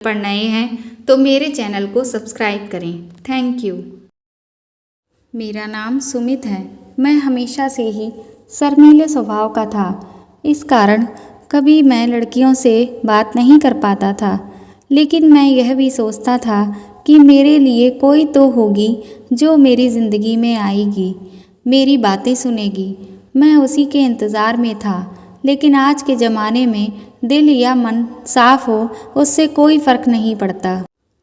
पर नए हैं तो मेरे चैनल को सब्सक्राइब करें। Thank you. मेरा नाम सुमित है। मैं हमेशा से ही शर्मीले स्वभाव का था। इस कारण कभी मैं लड़कियों से बात नहीं कर पाता था। लेकिन मैं यह भी सोचता था कि मेरे लिए कोई तो होगी जो मेरी ज़िंदगी में आएगी, मेरी बातें सुनेगी। मैं उसी के इंतज़ार में था। लेकिन आज के ज़माने में दिल या मन साफ हो, उससे कोई फ़र्क नहीं पड़ता।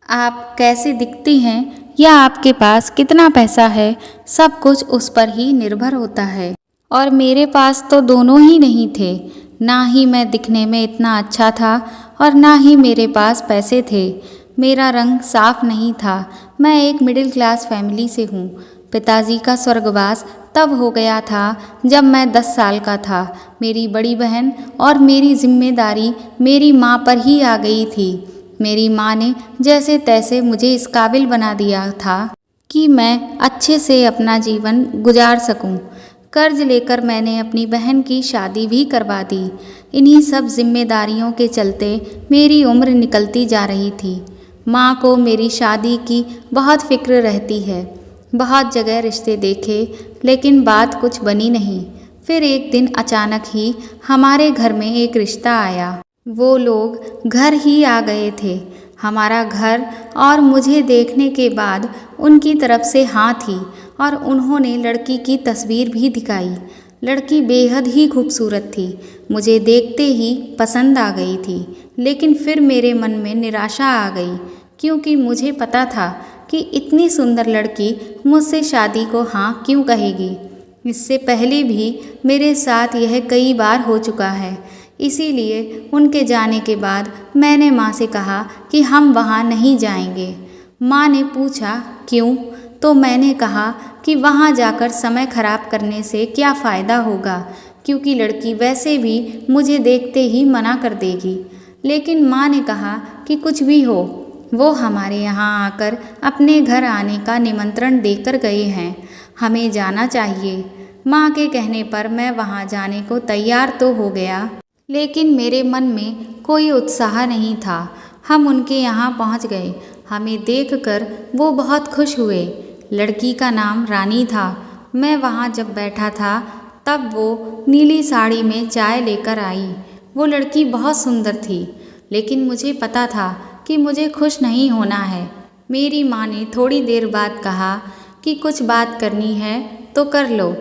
आप कैसे दिखते हैं या आपके पास कितना पैसा है, सब कुछ उस पर ही निर्भर होता है। और मेरे पास तो दोनों ही नहीं थे। ना ही मैं दिखने में इतना अच्छा था और ना ही मेरे पास पैसे थे। मेरा रंग साफ नहीं था। मैं एक मिडिल क्लास फैमिली से हूँ। पिताजी का स्वर्गवास तब हो गया था जब मैं 10 साल का था। मेरी बड़ी बहन और मेरी जिम्मेदारी मेरी माँ पर ही आ गई थी। मेरी माँ ने जैसे तैसे मुझे इस काबिल बना दिया था कि मैं अच्छे से अपना जीवन गुजार सकूं। कर्ज लेकर मैंने अपनी बहन की शादी भी करवा दी। इन्हीं सब जिम्मेदारियों के चलते मेरी उम्र निकलती जा रही थी। माँ को मेरी शादी की बहुत फिक्र रहती है। बहुत जगह रिश्ते देखे, लेकिन बात कुछ बनी नहीं। फिर एक दिन अचानक ही हमारे घर में एक रिश्ता आया। वो लोग घर ही आ गए थे। हमारा घर और मुझे देखने के बाद उनकी तरफ से हाँ थी और उन्होंने लड़की की तस्वीर भी दिखाई। लड़की बेहद ही खूबसूरत थी। मुझे देखते ही पसंद आ गई थी। लेकिन फिर मेरे मन में निराशा आ गई, क्योंकि मुझे पता था कि इतनी सुंदर लड़की मुझसे शादी को हाँ क्यों कहेगी। इससे पहले भी मेरे साथ यह कई बार हो चुका है। इसीलिए उनके जाने के बाद मैंने माँ से कहा कि हम वहाँ नहीं जाएंगे। माँ ने पूछा क्यों, तो मैंने कहा कि वहाँ जाकर समय खराब करने से क्या फ़ायदा होगा, क्योंकि लड़की वैसे भी मुझे देखते ही मना कर देगी। लेकिन माँ ने कहा कि कुछ भी हो, वो हमारे यहाँ आकर अपने घर आने का निमंत्रण देकर गए हैं, हमें जाना चाहिए। माँ के कहने पर मैं वहाँ जाने को तैयार तो हो गया, लेकिन मेरे मन में कोई उत्साह नहीं था। हम उनके यहाँ पहुँच गए। हमें देखकर वो बहुत खुश हुए। लड़की का नाम रानी था। मैं वहाँ जब बैठा था तब वो नीली साड़ी में चाय लेकर आई। वो लड़की बहुत सुंदर थी, लेकिन मुझे पता था कि मुझे खुश नहीं होना है। मेरी माँ ने थोड़ी देर बाद कहा कि कुछ बात करनी है तो कर लो,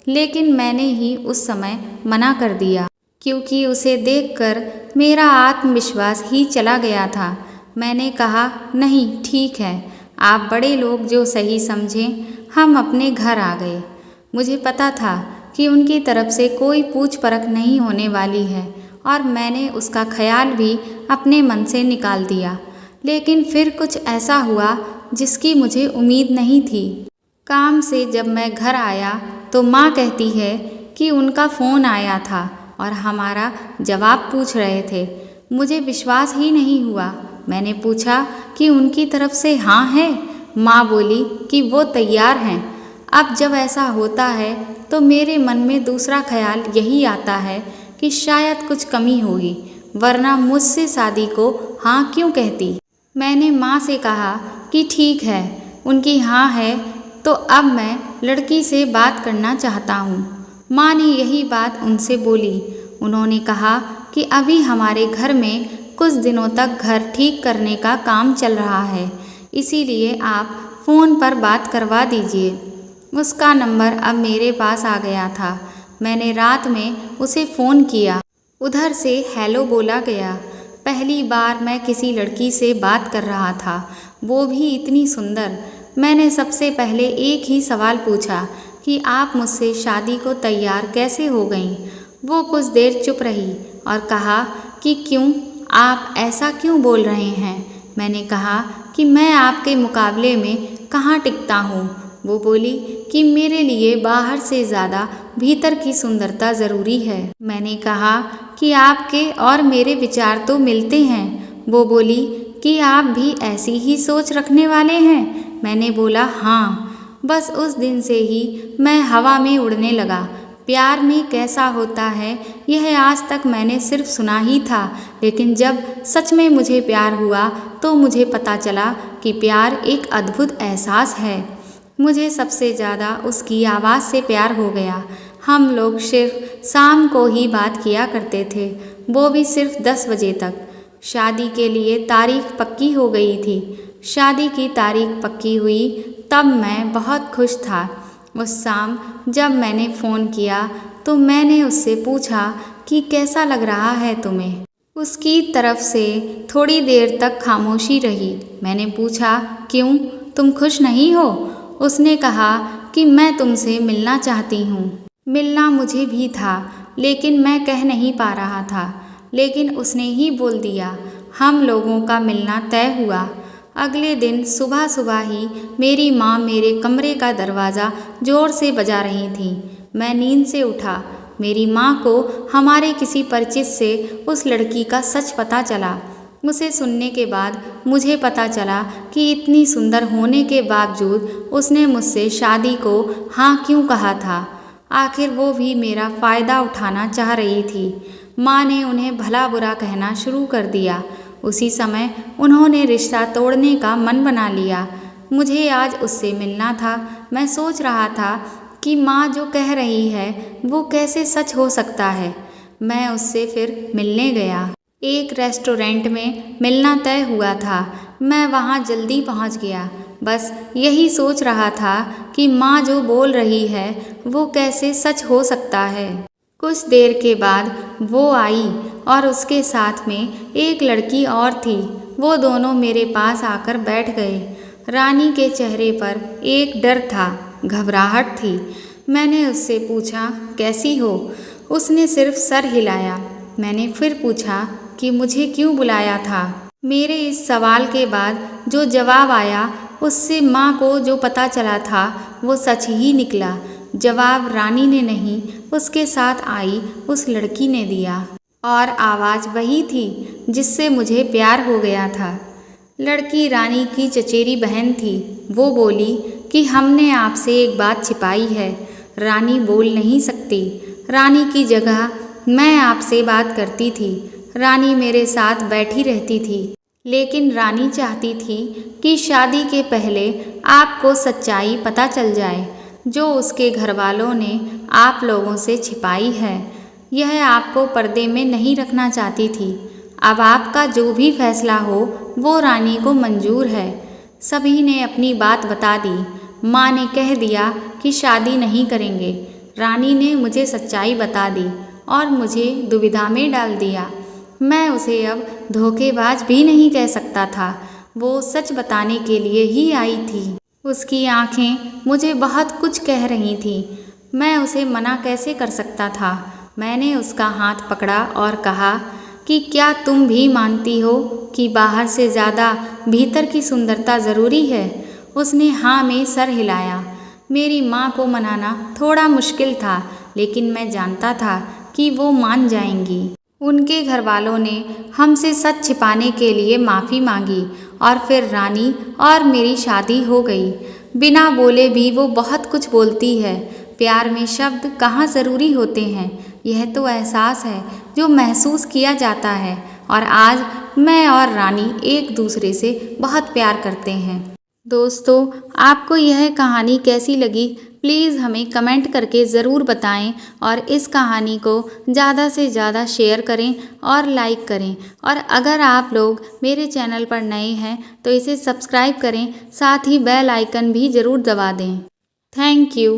लेकिन मैंने ही उस समय मना कर दिया, क्योंकि उसे देखकर मेरा आत्मविश्वास ही चला गया था। मैंने कहा नहीं ठीक है, आप बड़े लोग जो सही समझें। हम अपने घर आ गए। मुझे पता था कि उनकी तरफ से कोई पूछ परख नहीं होने वाली है और मैंने उसका ख्याल भी अपने मन से निकाल दिया। लेकिन फिर कुछ ऐसा हुआ जिसकी मुझे उम्मीद नहीं थी। काम से जब मैं घर आया तो माँ कहती है कि उनका फ़ोन आया था और हमारा जवाब पूछ रहे थे। मुझे विश्वास ही नहीं हुआ। मैंने पूछा कि उनकी तरफ से हाँ है। माँ बोली कि वो तैयार हैं। अब जब ऐसा होता है तो मेरे मन में दूसरा ख्याल यही आता है कि शायद कुछ कमी होगी, वरना मुझसे शादी को हाँ क्यों कहती। मैंने माँ से कहा कि ठीक है, उनकी हाँ है तो अब मैं लड़की से बात करना चाहता हूँ। माँ ने यही बात उनसे बोली। उन्होंने कहा कि अभी हमारे घर में कुछ दिनों तक घर ठीक करने का काम चल रहा है, इसीलिए आप फ़ोन पर बात करवा दीजिए। उसका नंबर अब मेरे पास आ गया था। मैंने रात में उसे फ़ोन किया। उधर से हेलो बोला गया। पहली बार मैं किसी लड़की से बात कर रहा था, वो भी इतनी सुंदर। मैंने सबसे पहले एक ही सवाल पूछा कि आप मुझसे शादी को तैयार कैसे हो गईं। वो कुछ देर चुप रही और कहा कि क्यों, आप ऐसा क्यों बोल रहे हैं। मैंने कहा कि मैं आपके मुकाबले में कहाँ टिकता हूँ। वो बोली कि मेरे लिए बाहर से ज़्यादा भीतर की सुंदरता ज़रूरी है। मैंने कहा कि आपके और मेरे विचार तो मिलते हैं। वो बोली कि आप भी ऐसी ही सोच रखने वाले हैं। मैंने बोला हाँ। बस उस दिन से ही मैं हवा में उड़ने लगा। प्यार में कैसा होता है यह आज तक मैंने सिर्फ सुना ही था, लेकिन जब सच में मुझे प्यार हुआ तो मुझे पता चला कि प्यार एक अद्भुत एहसास है। मुझे सबसे ज़्यादा उसकी आवाज़ से प्यार हो गया। हम लोग सिर्फ शाम को ही बात किया करते थे, वो भी सिर्फ 10 बजे तक। शादी के लिए तारीख पक्की हो गई थी। शादी की तारीख पक्की हुई तब मैं बहुत खुश था। उस शाम जब मैंने फ़ोन किया तो मैंने उससे पूछा कि कैसा लग रहा है तुम्हें। उसकी तरफ से थोड़ी देर तक खामोशी रही। मैंने पूछा, क्यों, तुम खुश नहीं हो? उसने कहा कि मैं तुमसे मिलना चाहती हूँ। मिलना मुझे भी था, लेकिन मैं कह नहीं पा रहा था। लेकिन उसने ही बोल दिया। हम लोगों का मिलना तय हुआ। अगले दिन सुबह सुबह ही मेरी माँ मेरे कमरे का दरवाज़ा ज़ोर से बजा रही थी। मैं नींद से उठा। मेरी माँ को हमारे किसी परिचित से उस लड़की का सच पता चला। उसे सुनने के बाद मुझे पता चला कि इतनी सुंदर होने के बावजूद उसने मुझसे शादी को हाँ क्यों कहा था। आखिर वो भी मेरा फ़ायदा उठाना चाह रही थी। माँ ने उन्हें भला बुरा कहना शुरू कर दिया। उसी समय उन्होंने रिश्ता तोड़ने का मन बना लिया। मुझे आज उससे मिलना था। मैं सोच रहा था कि माँ जो कह रही है वो कैसे सच हो सकता है। मैं उससे फिर मिलने गया। एक रेस्टोरेंट में मिलना तय हुआ था। मैं वहाँ जल्दी पहुँच गया। बस यही सोच रहा था कि माँ जो बोल रही है वो कैसे सच हो सकता है। कुछ देर के बाद वो आई और उसके साथ में एक लड़की और थी। वो दोनों मेरे पास आकर बैठ गए। रानी के चेहरे पर एक डर था, घबराहट थी। मैंने उससे पूछा, कैसी हो? उसने सिर्फ सर हिलाया। मैंने फिर पूछा कि मुझे क्यों बुलाया था। मेरे इस सवाल के बाद जो जवाब आया उससे माँ को जो पता चला था वो सच ही निकला। जवाब रानी ने नहीं, उसके साथ आई उस लड़की ने दिया। और आवाज़ वही थी जिससे मुझे प्यार हो गया था। लड़की रानी की चचेरी बहन थी। वो बोली कि हमने आपसे एक बात छिपाई है। रानी बोल नहीं सकती। रानी की जगह मैं आपसे बात करती थी। रानी मेरे साथ बैठी रहती थी, लेकिन रानी चाहती थी कि शादी के पहले आपको सच्चाई पता चल जाए, जो उसके घर वालों ने आप लोगों से छिपाई है। यह आपको पर्दे में नहीं रखना चाहती थी। अब आपका जो भी फैसला हो वो रानी को मंजूर है। सभी ने अपनी बात बता दी। माँ ने कह दिया कि शादी नहीं करेंगे। रानी ने मुझे सच्चाई बता दी और मुझे दुविधा में डाल दिया। मैं उसे अब धोखेबाज भी नहीं कह सकता था। वो सच बताने के लिए ही आई थी। उसकी आंखें मुझे बहुत कुछ कह रही थीं। मैं उसे मना कैसे कर सकता था। मैंने उसका हाथ पकड़ा और कहा कि क्या तुम भी मानती हो कि बाहर से ज़्यादा भीतर की सुंदरता ज़रूरी है? उसने हाँ में सर हिलाया। मेरी माँ को मनाना थोड़ा मुश्किल था, लेकिन मैं जानता था कि वो मान जाएंगी। उनके घर वालों ने हमसे सच छिपाने के लिए माफ़ी मांगी और फिर रानी और मेरी शादी हो गई। बिना बोले भी वो बहुत कुछ बोलती है। प्यार में शब्द कहाँ ज़रूरी होते हैं, यह तो एहसास है जो महसूस किया जाता है। और आज मैं और रानी एक दूसरे से बहुत प्यार करते हैं। दोस्तों, आपको यह कहानी कैसी लगी प्लीज़ हमें कमेंट करके ज़रूर बताएं और इस कहानी को ज़्यादा से ज़्यादा शेयर करें और लाइक करें। और अगर आप लोग मेरे चैनल पर नए हैं तो इसे सब्सक्राइब करें, साथ ही बेल आइकन भी ज़रूर दबा दें। Thank you.